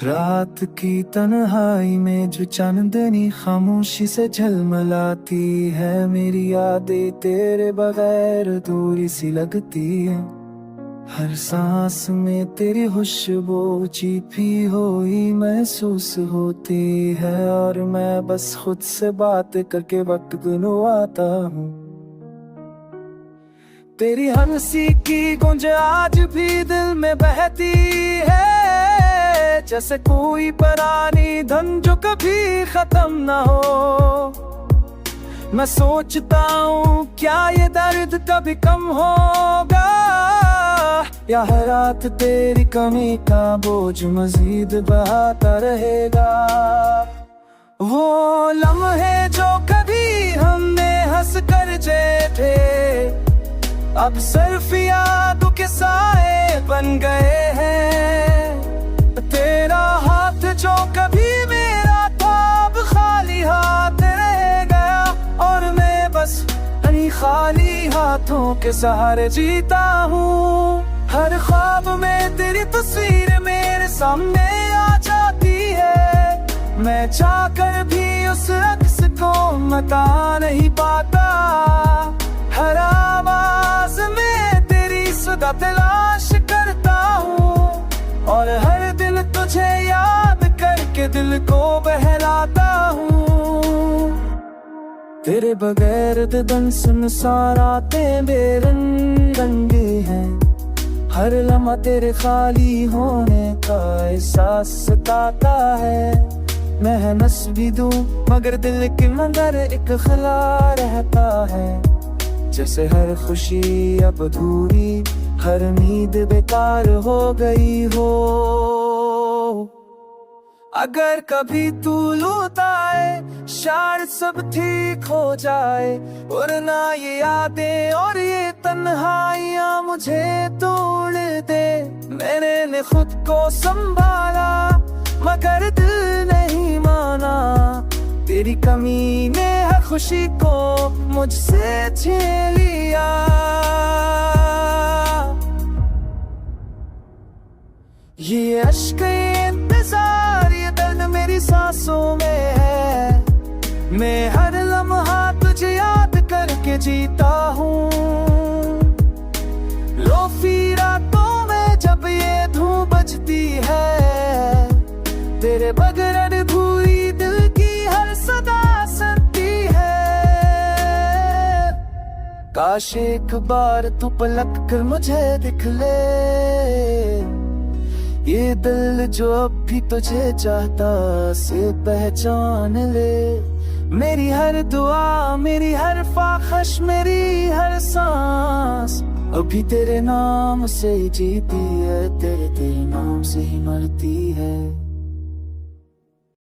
रात की तन्हाई में जो चांदनी खामोशी से झलमलाती है, मेरी यादें तेरे बगैर दूरी सी लगती है। हर सांस में तेरी खुशबू छिपी हुई महसूस होती है, और मैं बस खुद से बात करके वक्त गुनवाता हूँ। तेरी हंसी की गूंज आज भी दिल में बहती है, जैसे कोई पुरानी धन जो कभी खत्म ना हो। मैं सोचता हूँ क्या ये दर्द कभी कम होगा, या हर रात तेरी कमी का बोझ मजीद बढ़ता रहेगा। वो लम्हे जो कभी हमने हंस कर जिए थे, अब सिर्फ यादों के साए बन गए हैं। तेरा हाथ जो कभी मेरा था, अब खाली हाथ रह गया, और मैं बस खाली हाथों के सहारे जीता हूँ। हर ख्वाब में तेरी तस्वीर मेरे सामने आ जाती है, मैं चाहकर भी उस अक्स को मिटा नहीं पाता। हर आवाज में तेरी सदा तलाश करता हूँ, और हर दिन तुझे याद करके दिल को बहलाता हूँ। तेरे बगैर दिन सुनसान रातें बेरंगी हैं, हर लम्हा तेरे खाली होने का एहसास सताता है। मैं नस भी दूं मगर दिल के अंदर एक खला रहता है, जैसे हर खुशी अब अधूरी, हर नींद बेकार हो गई हो। अगर कभी तू लौट आए, शायद सब ठीक हो जाए, और ना ये यादें और ये तन्हाइयां मुझे तोड़ दे। मैंने खुद को संभाला मगर दिल नहीं माना, तेरी कमी ने हर खुशी को मुझसे छीन लिया। ये अश्क इंतजार, ये दर्द मेरी सांसों में है, मैं हर लम्हा तुझे याद करके जीता हूँ। रोफी रातों में जब ये धूप बजती है, तेरे बगैर अधूरी दिल की हर सदा सुनती है। काश एक बार तू पलट कर मुझे दिख ले, ये दिल जो अब भी तुझे चाहता से पहचान ले। मेरी हर दुआ, मेरी हर ख्वाहिश, मेरी हर सांस अभी तेरे नाम से जीती है, तेरे नाम से ही मरती है।